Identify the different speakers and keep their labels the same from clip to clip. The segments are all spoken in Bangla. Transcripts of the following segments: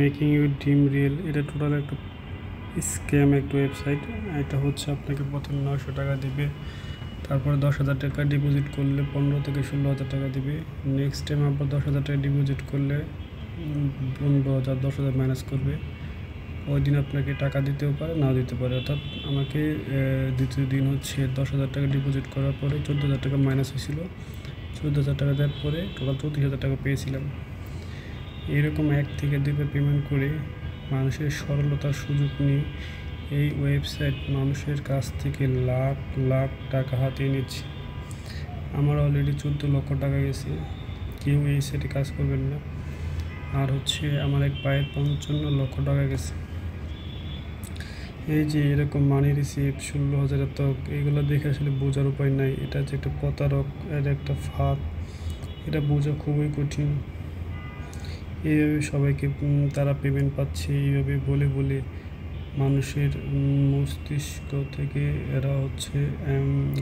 Speaker 1: মেকিং ইউর ড্রিম রিয়েল, এটা টোটাল একটা স্ক্যাম একটা ওয়েবসাইট। এটা হচ্ছে আপনাকে প্রথমে 900 টাকা দিবে, তারপরে 10,000 টাকা ডিপোজিট করলে 15 থেকে 16,000 টাকা দিবে। নেক্সট টাইম আবার 10,000 টাকা ডিপোজিট করলে 15,000 10,000 মাইনাস করবে। ওই দিন আপনাকে টাকা দিতেও পারে, নাও দিতে পারে। অর্থাৎ আমাকে দ্বিতীয় দিন হচ্ছে 10,000 টাকা ডিপোজিট করার পরে 14,000 টাকা মাইনাস হয়েছিল। 14,000 টাকা দেওয়ার পরে টোটাল 34,000 টাকা পেয়েছিলাম। এরকম 1 থেকে 2বার পেমেন্ট করে মানুষের সরলতার সুযোগ নিয়ে এই ওয়েবসাইট মানুষের কাছ থেকে লাখ লাখ টাকা হাতিয়ে নিচ্ছে। আমার অলরেডি 14 লক্ষ টাকা গেছে। কেউ এই সাইটে কাজ করবেন না। আর হচ্ছে আমার এক ভাইয়ের 55 লক্ষ টাকা গেছে। এই যে এরকম মানি রিসিপ্ট 16,000 তক, এইগুলো দেখে আসলে বোঝার উপায় নাই। এটা যে একটা প্রতারক, এটা একটা ফাঁদ, এটা বোঝা খুবই কঠিন। এইভাবে সবাইকে তারা পেমেন্ট পাচ্ছে, এইভাবে বলে বলে মানুষের মস্তিষ্ক থেকে এরা হচ্ছে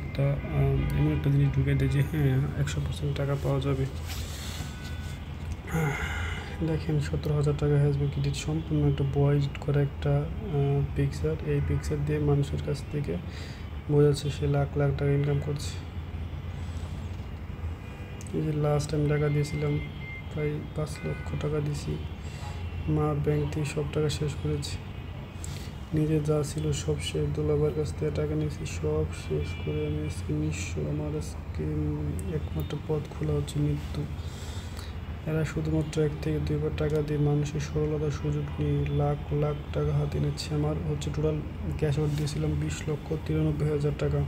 Speaker 1: একটা এমন একটা জিনিস ঢুকে দেয় যে হ্যাঁ 100% টাকা পাওয়া যাবে। দেখেন 17,000 টাকা হ্যাজবিন ক্রেডিট, সম্পূর্ণ একটা বয়েজ করা একটা পিকচার। এই পিকচার দিয়ে মানুষের কাছ থেকে বোঝাচ্ছে সে লাখ লাখ টাকা ইনকাম করছে। এই যে লাস্ট টাইম টাকা দিয়েছিলাম, প্রায় 5 লক্ষ টাকা দিয়েছি। মার ব্যাংক থেকে সব টাকা শেষ করেছি, নিজে যা ছিল সব শেষ। দুলাভাইয়ের কাছ থেকে টাকা নিয়েছি, সব শেষ করে আমি আজকে নিঃস্ব। আমার আজকে একমাত্র পথ খোলা হচ্ছে মৃত্যু। এরা শুধুমাত্র 1 থেকে 2বার টাকা দিয়ে মানুষের সরলতার সুযোগ নিয়ে লাখ লাখ টাকা হাতে নিচ্ছে। আমার হচ্ছে টোটাল ক্যাশ আউট দিয়েছিলাম 20,93,000 টাকা।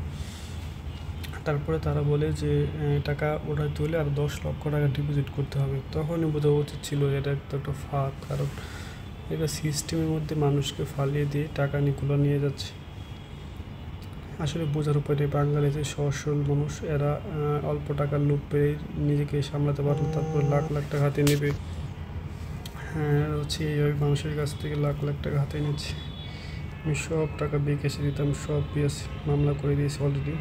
Speaker 1: তারপরে তারা বলে যে টাকা ওঠাতে হলে আর 10 লক্ষ টাকা ডিপোজিট করতে হবে। তখনই বোঝা উচিত ছিল এটা একটা ফাঁদ, কারণ এটা সিস্টেমের মধ্যে মানুষকে ফালিয়ে দিয়ে টাকা নিয়ে যাচ্ছে। আসলে বোঝার উপায় নেই। বাঙালি যে সহজ সরল মানুষ, এরা অল্প টাকার লোভ পেয়ে নিজেকে সামলাতে পারে, তারপর লাখ লাখ টাকা হাতে নেবে। হ্যাঁ, হচ্ছে এইভাবে মানুষের কাছ থেকে লাখ লাখ টাকা হাতে নিচ্ছে। আমি সব টাকা বিকাশে দিতাম, সব পিএস মামলা করে দিয়েছি অলরেডি।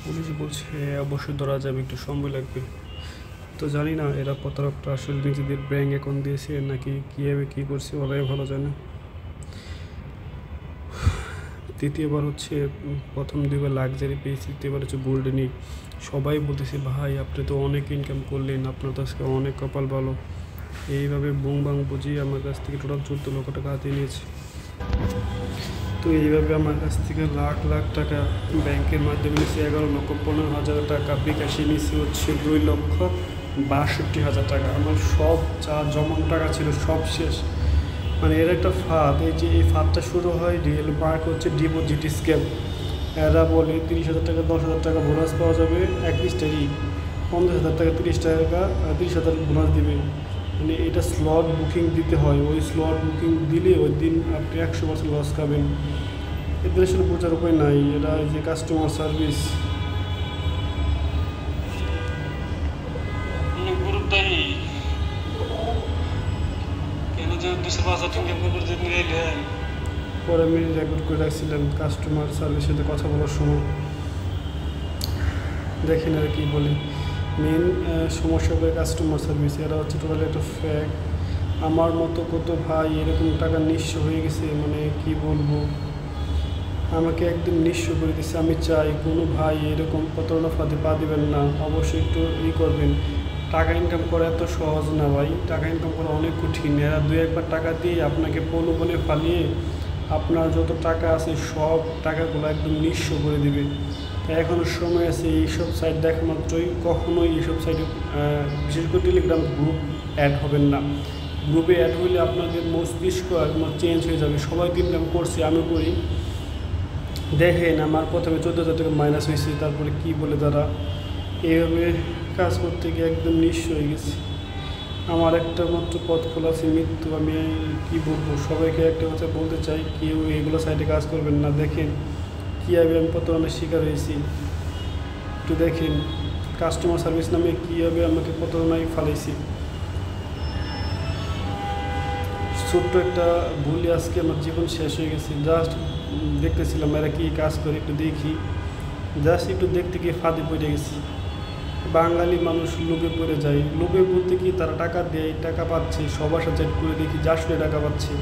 Speaker 1: পুলিশ বলছে অবশ্যই ধরা যাবে, একটু সময় লাগবে। তো জানি না এরা প্রতারকটা আসলে নিজেদের ব্যাঙ্ক অ্যাকাউন্ট দিয়েছে নাকি কীভাবে কী করছে, ওরাই ভালো জানে। তৃতীয়বার হচ্ছে প্রথম 2বার লাক্সারি পেয়েছি, তৃতীয়বার হচ্ছে গোল্ডেন। সবাই বলতেছে ভাই আপনি তো অনেক ইনকাম করলেন, আপনার তো আজকে অনেক কপাল ভালো। এইভাবে বুং বাং বুঝিয়ে আমার কাছ থেকে টোটাল 14 লক্ষ টাকা হাতিয়ে নিয়েছে। তো এইভাবে আমার কাছ থেকে লাখ লাখ টাকা ব্যাংকের মাধ্যমে নিয়েছি 11,15,000 টাকা, বিকাশে নিয়েছি হচ্ছে 2,62,000 টাকা। আমার সব যা জমানো টাকা ছিল সব শেষ। মানে এর একটা ফাঁদ। এই যে এই ফাঁদটা শুরু হয় রিয়েল মার্ক হচ্ছে ডিপোজিট স্ক্যাম। এরা বলে 30,000 টাকা 10,000 টাকা বোনাস পাওয়া যাবে, 31 তারিখ 50,000 টাকা 30,000 বোনাস দিবে। মানে এটা স্লট বুকিং দিতে হয়, ওই স্লট বুকিং দিলে ওই দিন আপনি 100% লস খাবেন। এদের আসলে বোঝার উপায় নাই। এরা এই যে কাস্টমার সার্ভিস পরে আমি রেকর্ড করে রাখছিলাম কাস্টমার সার্ভিসের সাথে কথা বলার সময়। দেখেন আর কি বলি। মেন সমস্যা করে কাস্টমার সার্ভিস, এরা হচ্ছে টোটালি একটা ফ্যাক। আমার মতো কত ভাই এরকম টাকা নিঃস্ব হয়ে গেছে, মানে কি বলবো, আমাকে একদম নিঃস্ব করে দিচ্ছে। আমি চাই কোনো ভাই এরকম প্রতারণা ফাঁদে পা দেবেন না, অবশ্যই একটু করবেন। টাকা ইনকাম করা এত সহজ না ভাই, টাকা ইনকাম করা অনেক কঠিন। এরা 2-1বার টাকা দিয়ে আপনাকে প্রলোভনে ফালিয়ে আপনার যত টাকা আছে সব টাকাগুলো একদম নিঃস্ব করে দিবে। তাই এখনও সময় আছে। এইসব সাইট দেখা মাত্রই কখনোই এইসব সাইটে, বিশেষ করে টেলিগ্রাম গ্রুপ অ্যাড হবেন না। গ্রুপে অ্যাড হইলে আপনাদের মস্তিষ্ক একদম চেঞ্জ হয়ে যাবে। সবাই তো ইনকাম করছে, আমি করি। দেখেন আমার প্রথমে 14,000 টাকা মাইনাস হয়েছে, তারপরে কি বলে তারা এইভাবে কাজ করতে গিয়ে একদম নিঃস্ব হয়ে গেছি। আমার একটা মাত্র পথ খোলা আছে মৃত্যু। আমি কি বলবো, সবাইকে একটা কথা বলতে চাই, কেউ এগুলো সাইডে কাজ করবেন না। দেখেন কীভাবে আমি প্রতারণার শিকার হয়েছি, একটু দেখেন কাস্টমার সার্ভিস নামে কীভাবে আমাকে প্রতারণায় ফালাইছি। ছোট্ট একটা ভুলে আজকে আমার জীবন শেষ হয়ে গেছে। জাস্ট দেখতেছিলাম এরা কী কাজ করে, একটু দেখি, জাস্ট একটু দেখতে গিয়ে ফাঁদে পড়ে গেছি। বাঙালি মানুষ লোভে পড়ে যায়। লোভে বলতে কি, তারা টাকা দেয়, টাকা পাচ্ছে, সবার সাথে চ্যাট করে দেখি যে আসলে টাকা পাচ্ছে।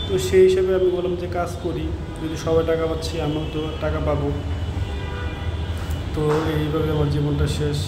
Speaker 1: তো সেই হিসেবে আমি বললাম যে কাজ করি, যদি সবাই টাকা পাচ্ছে আমিও তো টাকা পাবো। তো এইভাবে আমার জীবনটা শেষ।